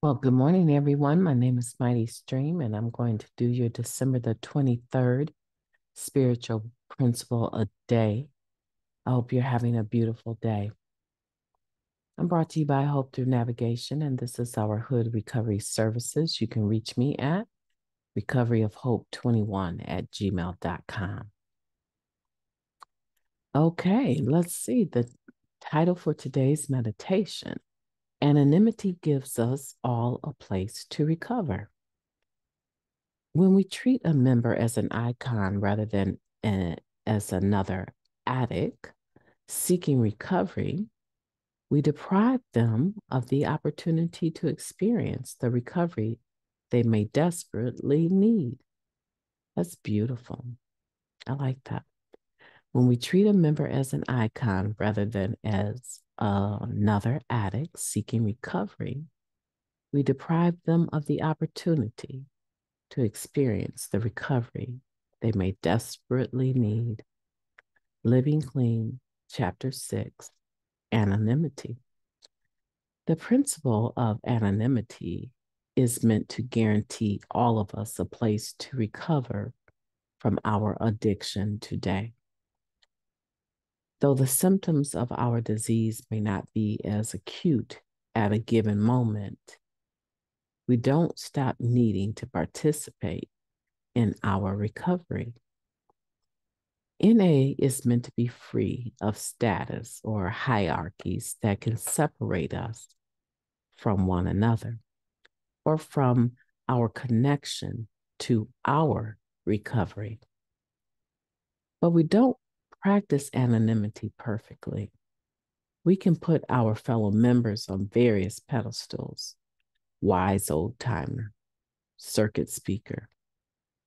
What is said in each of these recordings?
Well, good morning, everyone. My name is MightyStream, and I'm going to do your December the 23rd spiritual principle a day. I hope you're having a beautiful day. I'm brought to you by Hope Through Navigation, and this is our Hood Recovery Services. You can reach me at recoveryofhope21@gmail.com. Okay, let's see the title for today's meditation. Anonymity gives us all a place to recover. When we treat a member as an icon rather than as another addict seeking recovery, we deprive them of the opportunity to experience the recovery they may desperately need. That's beautiful. I like that. When we treat a member as an icon rather than as another addict seeking recovery, we deprive them of the opportunity to experience the recovery they may desperately need. Living Clean, Chapter 6, Anonymity. The principle of anonymity is meant to guarantee all of us a place to recover from our addiction today. Though the symptoms of our disease may not be as acute at a given moment, we don't stop needing to participate in our recovery. NA is meant to be free of status or hierarchies that can separate us from one another or from our connection to our recovery. But we don't practice anonymity perfectly. We can put our fellow members on various pedestals: wise old timer, circuit speaker,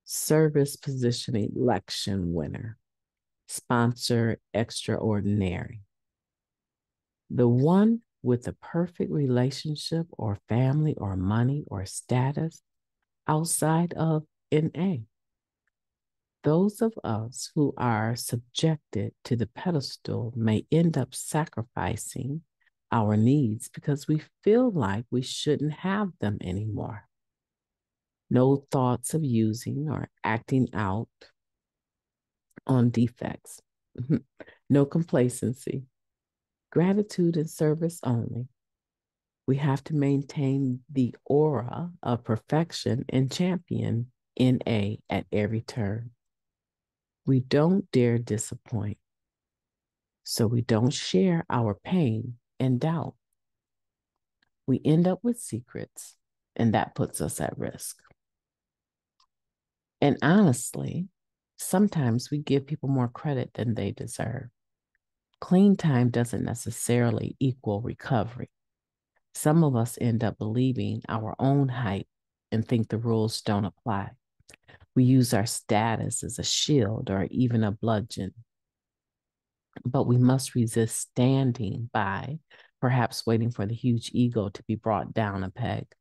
service position election winner, sponsor extraordinary. The one with the perfect relationship or family or money or status outside of NA. Those of us who are subjected to the pedestal may end up sacrificing our needs because we feel like we shouldn't have them anymore. No thoughts of using or acting out on defects. No complacency. Gratitude and service only. We have to maintain the aura of perfection and champion NA at every turn. We don't dare disappoint, so we don't share our pain and doubt. We end up with secrets, and that puts us at risk. And honestly, sometimes we give people more credit than they deserve. Cleantime doesn't necessarily equal recovery. Some of us end up believing our own hype and think the rules don't apply. We use our status as a shield or even a bludgeon. But we must resist standing by, perhaps waiting for the huge ego to be brought down a peg.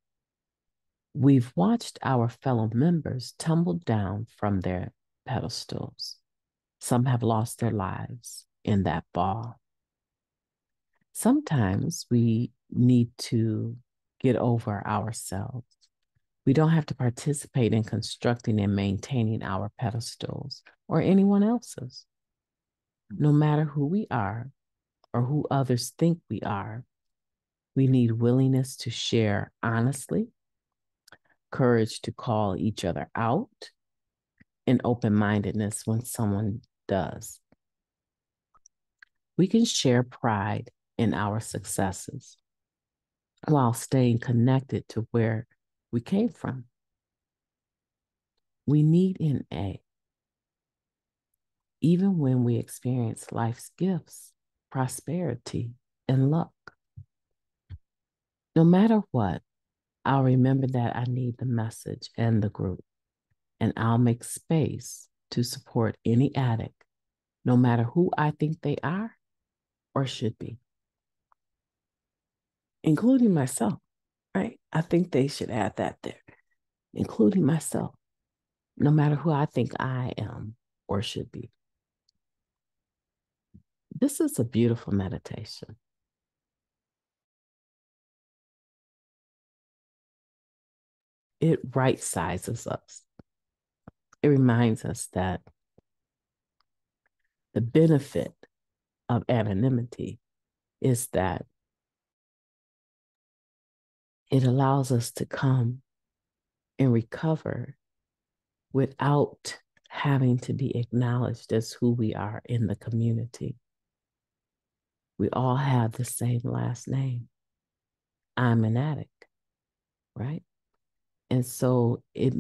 We've watched our fellow members tumble down from their pedestals. Some have lost their lives in that fall. Sometimes we need to get over ourselves. We don't have to participate in constructing and maintaining our pedestals or anyone else's. No matter who we are or who others think we are, we need willingness to share honestly, courage to call each other out, and open-mindedness when someone does. We can share pride in our successes while staying connected to where we came from. We need NA, even when we experience life's gifts, prosperity, and luck. No matter what, I'll remember that I need the message and the group, and I'll make space to support any addict, no matter who I think they are or should be, including myself, right? I think they should add that there, including myself, no matter who I think I am or should be. This is a beautiful meditation. it right sizes us. It reminds us that the benefit of anonymity is that it allows us to come and recover without having to be acknowledged as who we are in the community. We all have the same last name. I'm an addict, right? And so it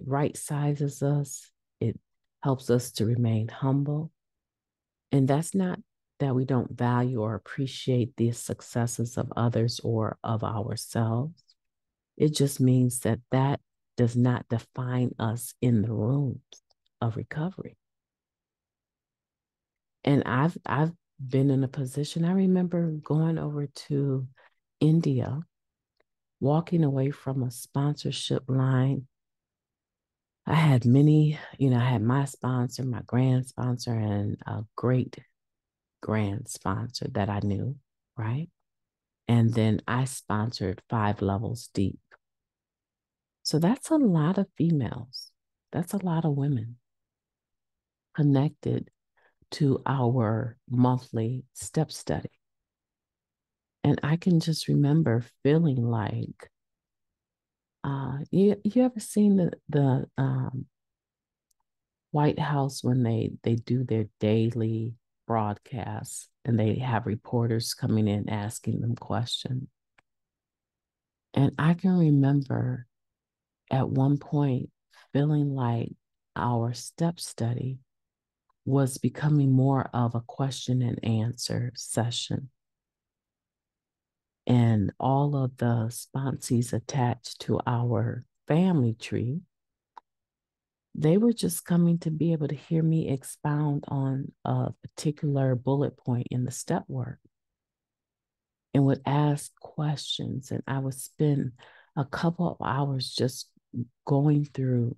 right sizes us. It helps us to remain humble. And that's not that we don't value or appreciate the successes of others or of ourselves. It just means that that does not define us in the rooms of recovery. And I've been in a position, I remember going over to India, walking away from a sponsorship line. I had many, I had my sponsor, my grand sponsor, and a great grand sponsor that I knew, right? And then I sponsored 5 levels deep. So that's a lot of females. That's a lot of women connected to our monthly step study. And I can just remember feeling like, you ever seen the White House when they do their daily broadcasts and they have reporters coming in asking them questions? And I can remember at one point feeling like our step study was becoming more of a question and answer session. And all of the sponsees attached to our family tree, they were just coming to be able to hear me expound on a particular bullet point in the step work and would ask questions. And I would spend a couple of hours just going through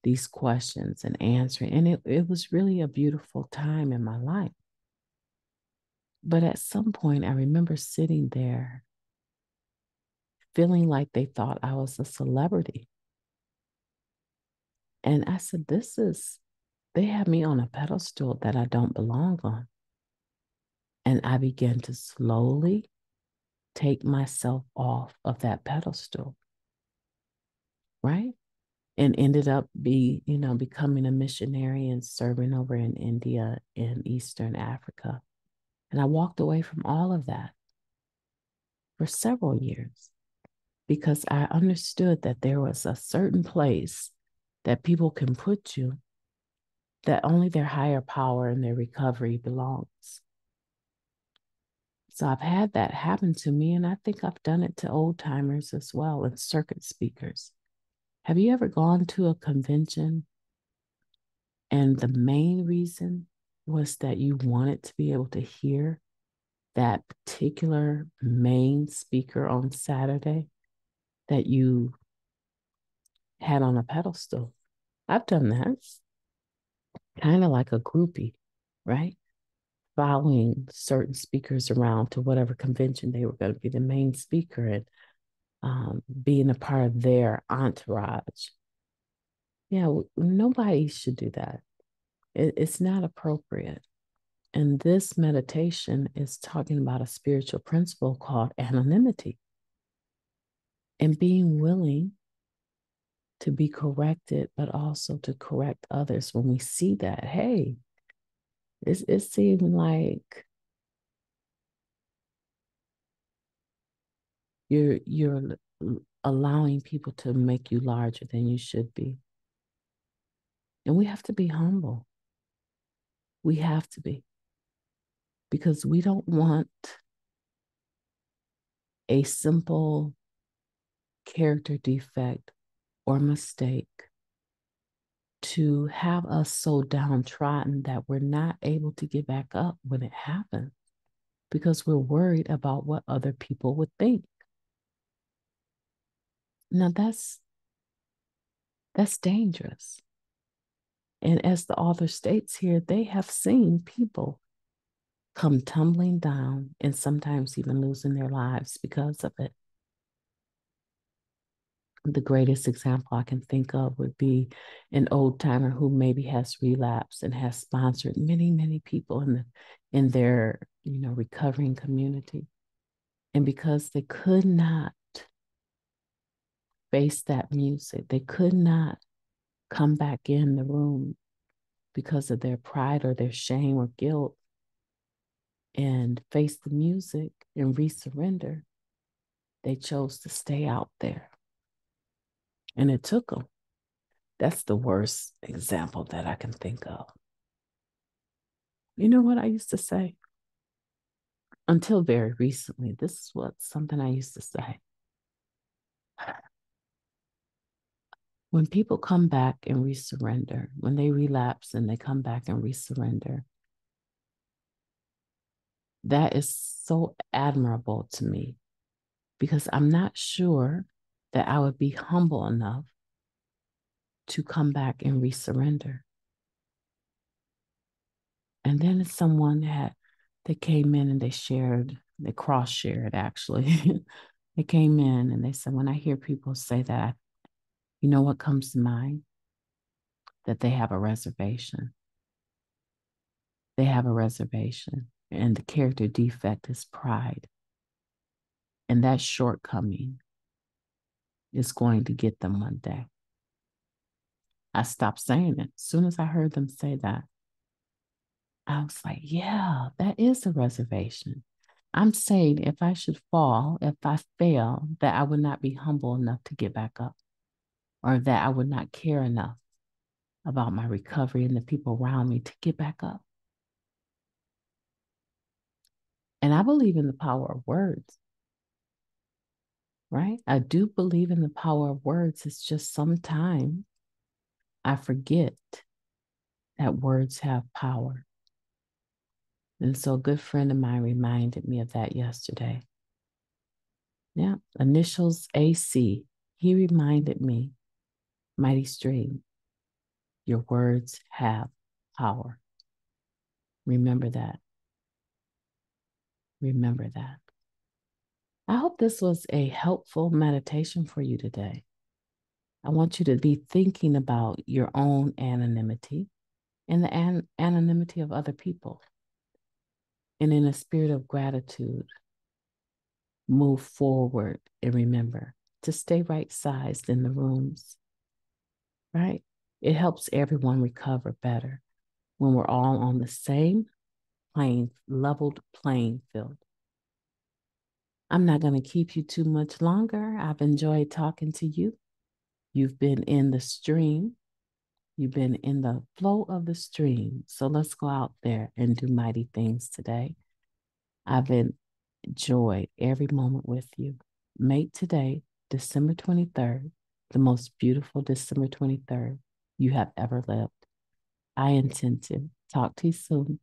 these questions and answering. And it was really a beautiful time in my life. But at some point, I remember sitting there feeling like they thought I was a celebrity. And I said, they have me on a pedestal that I don't belong on. And I began to slowly take myself off of that pedestal, right? And ended up becoming a missionary and serving over in India and Eastern Africa. And I walked away from all of that for several years because I understood that there was a certain place that people can put you that only their higher power and their recovery belongs. So I've had that happen to me, and I think I've done it to old timers as well and circuit speakers. Have you ever gone to a convention and the main reason was that you wanted to be able to hear that particular main speaker on Saturday that you had on a pedestal? I've done that, kind of like a groupie, right? Following certain speakers around to whatever convention they were going to be the main speaker and being a part of their entourage. Yeah, nobody should do that. It's not appropriate. And this meditation is talking about a spiritual principle called anonymity and being willing to be corrected, but also to correct others when we see that, hey, it seemed like you're allowing people to make you larger than you should be. And we have to be humble. We have to be, because we don't want a simple character defect or mistake to have us so downtrodden that we're not able to get back up when it happens because we're worried about what other people would think. Now that's dangerous. And as the author states here, they have seen people come tumbling down and sometimes even losing their lives because of it. The greatest example I can think of would be an old timer who maybe has relapsed and has sponsored many, many people in their recovering community. And because they could not face that music, they could not come back in the room because of their pride or their shame or guilt and face the music and resurrender, they chose to stay out there. And it took them. That's the worst example that I can think of. You know what I used to say? Until very recently, this is something I used to say. When people come back and resurrender, when they relapse and they come back and resurrender, that is so admirable to me because I'm not sure that I would be humble enough to come back and resurrender. And then someone they came in and they cross-shared actually. They came in and they said, when I hear people say that, you know what comes to mind? That they have a reservation. They have a reservation. And the character defect is pride. And that shortcoming is going to get them one day. I stopped saying it. As soon as I heard them say that, I was like, yeah, that is a reservation. I'm saying if I should fall, if I fail, that I would not be humble enough to get back up, or that I would not care enough about my recovery and the people around me to get back up. And I believe in the power of words, right? I do believe in the power of words. It's just sometimes I forget that words have power. And so a good friend of mine reminded me of that yesterday. Yeah, initials AC. He reminded me, Mighty Stream, your words have power. Remember that. Remember that. I hope this was a helpful meditation for you today. I want you to be thinking about your own anonymity and the anonymity of other people. And in a spirit of gratitude, move forward and remember to stay right-sized in the rooms, right? It helps everyone recover better when we're all on the same leveled playing field. I'm not going to keep you too much longer. I've enjoyed talking to you. You've been in the stream. You've been in the flow of the stream. So let's go out there and do mighty things today. I've enjoyed every moment with you. Make today, December 23rd, the most beautiful December 23rd you have ever lived. I intend to talk to you soon.